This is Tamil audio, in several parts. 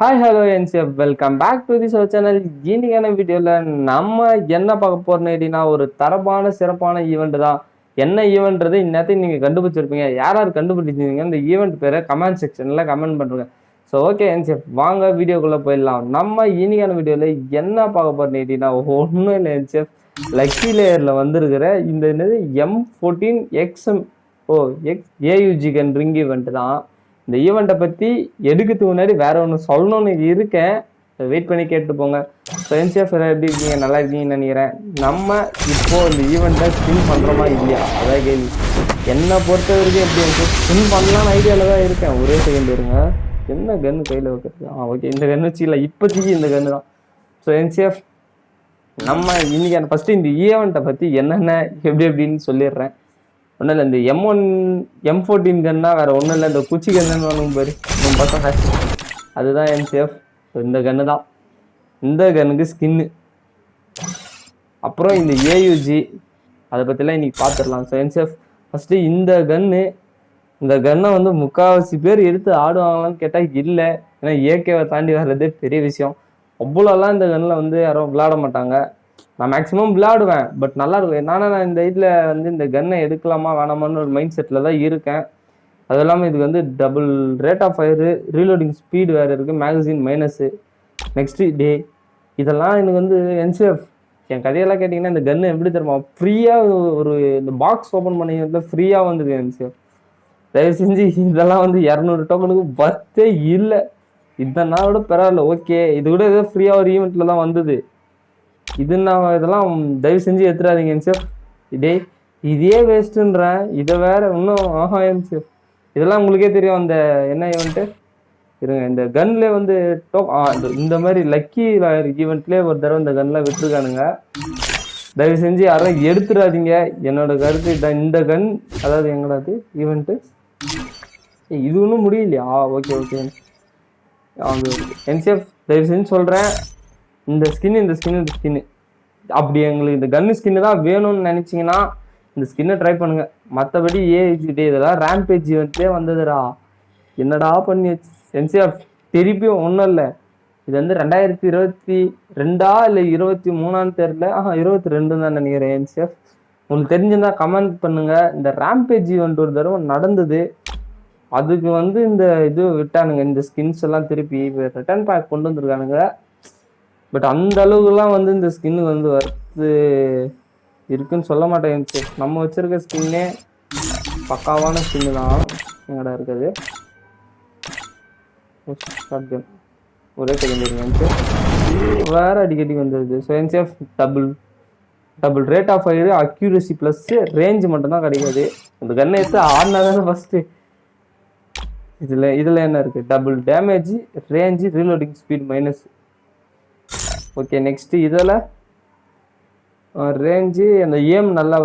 Hi hello NCF welcome back to the channel. இன்னைக்கான வீடியோவில் நம்ம என்ன பார்க்க போறோம்னு கேட்டீங்கன்னா, ஒரு தரமான சிறப்பான ஈவெண்ட் தான். என்ன ஈவெண்ட்றது இந்நேரத்துக்கு நீங்கள் கண்டுபிடிச்சிருப்பீங்க. யார் யார் கண்டுபிடிச்சிருந்தீங்க இந்த ஈவெண்ட் பேரை கமெண்ட் செக்ஷனில் கமெண்ட் பண்ணுங்க. ஸோ ஓகே என்சிஎஃப், வாங்க வீடியோக்குள்ளே போயிடலாம். நம்ம இன்னைக்கான வீடியோவில் என்ன பார்க்க போறோம்னு கேட்டீங்கன்னா, ஒன்றும் இல்லை என்சிஎஃப், லக்கி லேயரில் வந்திருக்கிற இந்த என்னது M14 XM AUG கன் ரிங் ஈவெண்ட் தான். இந்த ஈவெண்ட்டை பற்றி எடுக்கிறதுக்கு முன்னாடி வேற ஒன்று சொல்லணும்னு இருக்கேன், வெயிட் பண்ணி கேட்டு போங்க. ஸோ என்சிஎஃப் எப்படி இருக்கீங்க? நல்லா இருக்கீங்கன்னு நினைக்கிறேன். நம்ம இப்போ இந்த ஈவெண்ட்டை ஸ்பின் பண்ணுறோமா இல்லையா அதான் கேள்வி. என்னை பொறுத்த வரைக்கும் எப்படி எனக்கு ஸ்பின் பண்ணலான்னு ஐடியாவில் தான் இருக்கேன். ஒரே செகண்ட் இருங்க, என்ன கன்று கையில் வைக்கிறது? ஓகே, இந்த கன்று வச்சு இல்லை, இப்போதைக்கு இந்த கன்று தான். ஸோ என்சிஎஃப், நம்ம இன்னைக்கு ஃபஸ்ட்டு இந்த ஈவெண்ட்டை பற்றி என்னென்ன எப்படி எப்படின்னு சொல்லிடுறேன். ஒன்றும் இல்லை, இந்த M14 கன்னா வேற ஒன்றும் இல்லை, இந்த குச்சி கன்னு ஒன்று பாரு பசங்க, அதுதான் என்சிஎஃப். இந்த கன்று தான். இந்த கன்னுக்கு ஸ்கின்னு, அப்புறம் இந்த AUG அதை பற்றிலாம் இன்னைக்கு பார்த்துடலாம். ஸோ என்சிஎஃப், ஃபஸ்ட்டு இந்த கன்னை வந்து முக்கால்வாசி பேர் எடுத்து ஆடுவாங்களான்னு கேட்டால் இல்லை. ஏன்னா ஏகேவை தாண்டி வர்றதே பெரிய விஷயம். அவ்வளோலாம் இந்த கன்னில் வந்து யாரும் விளையாட மாட்டாங்க. நான் மேக்ஸிமம் விளையாடுவேன், பட் நல்லா இருக்கும். நான் இந்த இதில் வந்து இந்த கன்னை எடுக்கலாமா வேணாமான்னு ஒரு மைண்ட் செட்டில் தான் இருக்கேன். அது இல்லாமல் இதுக்கு வந்து double rate of fire, reloading speed வேறு இருக்குது, மேகசின் மைனஸு, நெக்ஸ்ட்டு டே, இதெல்லாம் எனக்கு வந்து என்சிஎஃப் என் கதையெல்லாம் கேட்டிங்கன்னா இந்த கன்று எப்படி தருமா ஃப்ரீயாக ஒரு இந்த பாக்ஸ் ஓப்பன் பண்ணி ஃப்ரீயாக வந்துருக்கு என்சிஎஃப். தயவு செஞ்சு இதெல்லாம் வந்து 200 டோக்கனுக்கு பர்த்தே இல்லை. இதனா விட பரவாயில்ல, ஓகே. இது கூட ஏதோ ஃப்ரீயாக ஒரு ஈவெண்ட்டில் தான் வந்தது. இதெல்லாம் தயவு செஞ்சு எடுத்துடாதீங்க என்சிஎஃப். இதே வேஸ்ட்டுன்றேன், இதை வேற இன்னும் என்சிஎஃப். இதெல்லாம் உங்களுக்கே தெரியும். அந்த என்ன ஈவெண்ட்டு இருங்க, இந்த கன்ல வந்து இந்த மாதிரி லக்கி ஈவெண்ட்லேயே ஒரு தடவை இந்த கன்லாம் விட்டுருக்கானுங்க. தயவு செஞ்சு யாரும் எடுத்துடாதீங்க, என்னோட கருத்து. இந்த கன் அதாவது எங்கடாது ஈவெண்ட்டு, இது ஒன்றும் முடியலையா? ஓகே ஓகே என்சிஎஃப், தயவு செஞ்சு சொல்கிறேன், இந்த ஸ்கின்னு அப்படி எங்களுக்கு இந்த கன்னு ஸ்கின்னு தான் வேணும்னு நினச்சிங்கன்னா இந்த ஸ்கின்னை ட்ரை பண்ணுங்க. மற்றபடி இதெல்லாம் ரேம்பேஜ் ஈவெண்ட்லேயே வந்ததுடா, என்னடா பண்ணி என்சிஎஃப். திருப்பியும் ஒன்றும் இல்லை, இது வந்து 2022 இல்லை 23 தெரியல, 22 தான் நினைக்கிறேன் என்சிஎஃப். உங்களுக்கு தெரிஞ்சுன்னா கமெண்ட் பண்ணுங்க. இந்த ரேம்பேஜ் ஈவெண்ட் ஒரு தடவை நடந்தது, அதுக்கு வந்து இந்த இது விட்டானுங்க, இந்த ஸ்கின்ஸ் எல்லாம் திருப்பி ரிட்டர்ன் பேக் கொண்டு வந்துருக்கானுங்க. பட் அந்த அளவுக்குலாம் வந்து இந்த ஸ்கின்னு வந்து வர்த்து இருக்குன்னு சொல்ல மாட்டேன். நம்ம வச்சிருக்க ஸ்கின்னே பக்காவான ஸ்கின்னு தான். எங்கடா இருக்குது? ஒரே செகண்ட் இருங்க, வேற அடிக்கடி வந்துடுது. So NCF double rate of fire, accuracy plus range மட்டும்தான் கிடைக்காது. இந்த கன்னை எடுத்து ஆடினா தானே ஃபஸ்ட்டு. இதில் என்ன இருக்குது? Double damage, range, reloading speed minus. Okay, next இதில் ரேஞ்சு, அந்த ஏம் நல்லா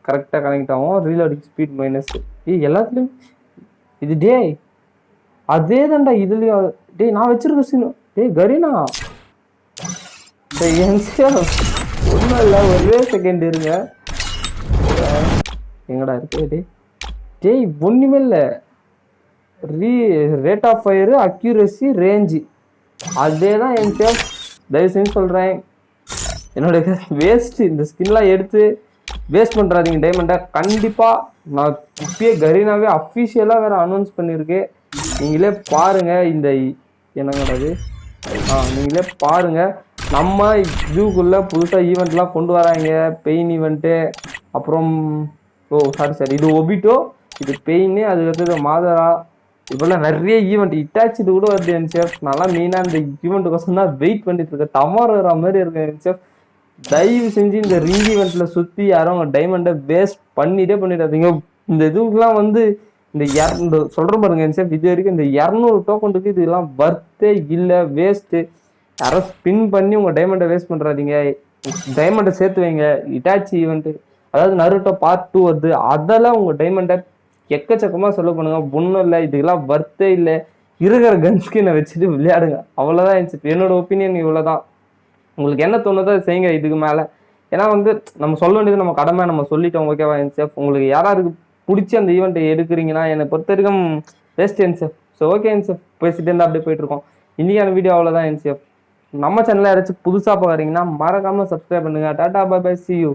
கரெக்டாக கனெக்ட் ஆகும், ரீலோடிங் ஸ்பீட் மைனஸ். எல்லாத்துலேயும் இது அதே தான்டா இதுலேயும். நான் வச்சிருக்க சீனு கரீனா. ஒன்றும் இல்லை, ஒரே செகண்ட் இருங்க, எங்கடா இருக்கு? ஒன்றுமே இல்லை, rate of fire, accuracy, range, அதே தான் என்சிஎஃப். தயவு செஞ்சு சொல்கிறேன், என்னோட வேஸ்ட்டு இந்த ஸ்கின்லாம் எடுத்து வேஸ்ட் பண்ணுறாதீங்க டைமண்டை. கண்டிப்பாக நான் இப்பயே கரீனாவே அஃபிஷியலாக வேறு அனௌன்ஸ் பண்ணியிருக்கேன். நீங்களே பாருங்கள், இந்த என்னங்கடாது, நீங்களே பாருங்கள். நம்ம இதுக்குள்ளே புதுசாக ஈவெண்ட்லாம் கொண்டு வராங்க, பெயின் ஈவெண்ட்டு, அப்புறம் சாரி இது ஒபிட்டோ, இது பெயின், அதுக்கடுத்தது மாதரா, இப்போல்லாம் நிறைய ஈவெண்ட் இட்டாச்சு இது கூட வருது என்சிஎஃப். நல்லா மெயினாக இந்த ஈவெண்ட்டுக்கோசம் தான் வெயிட் பண்ணிட்டு இருக்கேன். டமாரோ வர மாதிரி இருக்கேன் என்சிஎஃப். தயவு செஞ்சு இந்த ரிங் ஈவெண்ட்டில் சுற்றி யாரும் அவங்க டைமண்டை வேஸ்ட் பண்ணிடாதீங்க. இந்த இதுக்கெலாம் வந்து இந்த சொல்கிற பாருங்க என்சிஎஃப், இது வரைக்கும் இந்த 200 டோக்கனுக்கு இதெல்லாம் வர்த்தே இல்லை, வேஸ்ட்டு. யாரும் ஸ்பின் பண்ணி உங்கள் டைமண்டை வேஸ்ட் பண்ணுறாதீங்க. டைமண்டை சேர்த்து வைங்க. இட்டாச்சி ஈவெண்ட்டு, அதாவது நருட்டோ பார்ட் 2 வருது, அதெல்லாம் உங்கள் டைமண்டை எக்கச்சக்கமாக செலவு பண்ணுங்க. ஒன்றும் இல்லை, இதுக்கெல்லாம் வர்த்தே இல்லை. இருக்கிற கன்ஸ்கினை வச்சுட்டு விளையாடுங்க, அவ்வளோதான் என்சிஎஃப். என்னோட ஒப்பீனியன் இவ்வளோ தான். உங்களுக்கு என்ன தோணுதோ செய்யுங்க இதுக்கு மேலே. ஏன்னா வந்து நம்ம சொல்ல வேண்டியது நம்ம கடமை, நம்ம சொல்லிட்டோம். ஓகேவா என்சிஎஃப்? உங்களுக்கு யாராருக்கு பிடிச்சி அந்த ஈவெண்ட்டை எடுக்கிறீங்கன்னா என்னை பொறுத்த வரைக்கும் best NCF. So okay NCF, பேசிட்டு இருந்தால் அப்படியே போயிட்டு இருக்கோம். இன்னைக்கான வீடியோ அவ்வளோதான் என்சிஎஃப். நம்ம சேனலில் யாராச்சும் புதுசாக பார்க்குறீங்கன்னா மறக்காமல் சப்ஸ்கிரைப் பண்ணுங்கள். டாடா பை பை, see you.